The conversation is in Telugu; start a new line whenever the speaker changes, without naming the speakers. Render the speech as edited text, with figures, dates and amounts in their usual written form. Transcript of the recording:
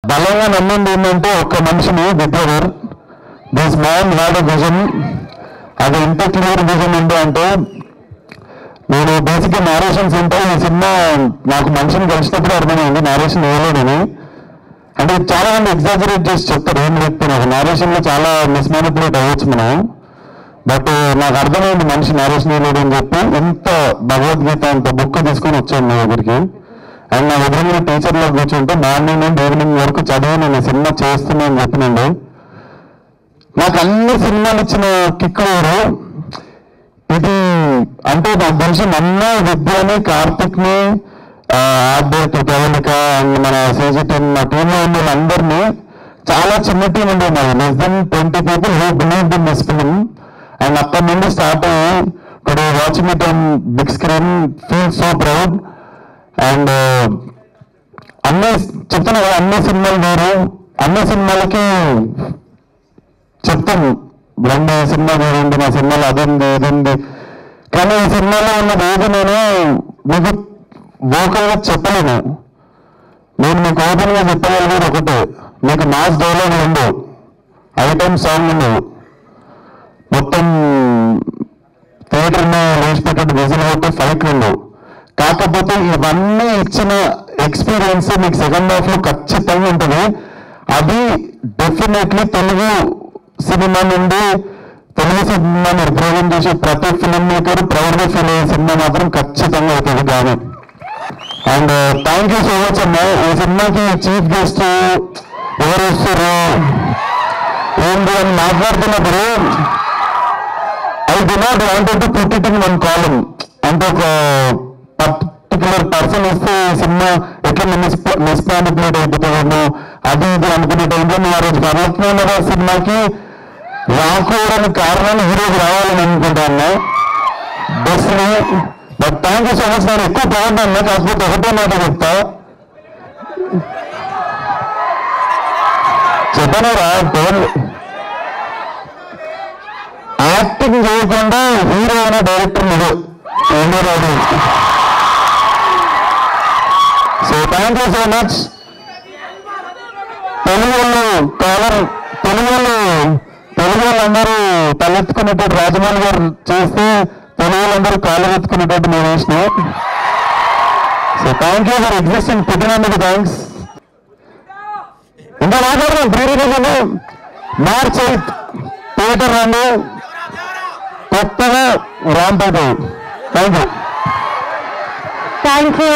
బలంగా నమ్మింది ఏంటంటే ఒక్క మనిషిని Vidyadhar. This man had a vision. అది ఎంత క్లియర్ విజన్ ఉంది అంటే, నేను బేసిక్గా నేరేషన్స్ ఉంటాయి. ఈ సినిమా నాకు మనిషిని కలిసినప్పుడు అర్థమైంది నేరేషన్ వేయలేదని. అంటే చాలా మంది ఎగ్జాజరేట్ చేసి చెప్తారు, ఏం చెప్తే నాకు నేరేషన్లో చాలా మిస్మానిపులేట్ అవ్వచ్చు మనం. బట్ నాకు అర్థమైంది మనిషి నేరేషన్ వేయలేడు అని చెప్పి ఎంత భగవద్గీత అంత బుక్ తీసుకొని వచ్చాను నా దగ్గరికి. అండ్ నా ఎదురుగా టీచర్లో కూర్చుంటే మార్నింగ్ నుండి ఈవినింగ్ వరకు చదివి నేను సినిమా చేస్తున్నా అని చెప్పినండి. నాకు అన్ని సినిమాలు ఇచ్చిన కిక్ వేరు. ఇది అంటే నాకు తెలిసి నన్ను, విద్యని, కార్తిక్ని, ఆర్డర్, ప్రవళిక అండ్ మన సీజీ10 మా టీంలో ఉన్న వాళ్ళందరినీ, చాలా చిన్న టీం ఉండే మాది, less than 20 people who believed in this film. And అక్కడి నుండి స్టార్ట్ అయ్యి today watching it on big screen feel so proud. And అన్ని చెప్తున్నా కదా, అన్ని సినిమాలు వేరు, అన్ని సినిమాలకి చెప్తాను రెండు సినిమా చూడండి, మా సినిమాలో అదండి ఇదండి. కానీ ఈ సినిమాలో ఉన్నది ఏది నేను మీకు వోకల్గా చెప్పలేను. నేను మీకు ఓపెన్గా చెప్పగలిగేది ఒకటే, మీకు మాస్ డైలాగ్ ఉండవు, ఐటమ్ సాంగ్ ఉండవు, మొత్తం థియేటర్ని వేసిపెట్టే విజన్ అవుతే ఫైట్లు ఉండవు. కాకపోతే ఇవన్నీ ఇచ్చిన ఎక్స్పీరియన్స్ మీకు సెకండ్ హాఫ్లో ఖచ్చితంగా ఉంటుంది. అది డెఫినెట్లీ తెలుగు సినిమా నుండి, తెలుగు సినిమాని రిప్రజెంట్ చేసే ప్రతి ఫిల్మ్ మేకర్ ప్రౌడ్గా ఫీల్ అయ్యే సినిమా మాత్రం ఖచ్చితంగా అవుతుంది కానీ. And thank you so much అన్న. ఈ సినిమాకి చీఫ్ గెస్ట్ ఎవరు వస్తారు ఏంటి అని మాట్లాడుతున్నప్పుడు I do not wanted to put it in one కాలం. అంటే ఒక పర్టికులర్ పర్సన్ వస్తే సినిమా ఎట్లా మిస్మానిపులేట్ అయిపోతుందేమో అది ఇది అనుకునే టైంలో నేను ఆ రోజు కర్లత్న సినిమాకి రాకూడని కారణాలు ఈరోజు రావాలని అనుకుంటాను బస్ని. But thank you so much. నేను ఎక్కువ బాగున్నాను, కాకపోతే ఒకటే మాట చెప్తా, చెప్పను రా, యాక్టింగ్ చేయకుండా హీరో అయిన డైరెక్టర్ మీరు రాదు. So thank you so much. Telugu వాళ్ళందరూ తలెత్తుకునేటట్టు రాజమౌళి గారు చేస్తే తెలుగు వాళ్ళందరూ కాళ్ళు ఎత్తుకునేటట్టు నేను వేసిన. So thank you for existing, పుట్టినందుకు థ్యాంక్స్. ఇంకా మాట్లాడదాం ప్రీరిలీజ్ మార్చ్ 8 థియేటర్ రండి, కొత్తగా రాంపేట. Thank you.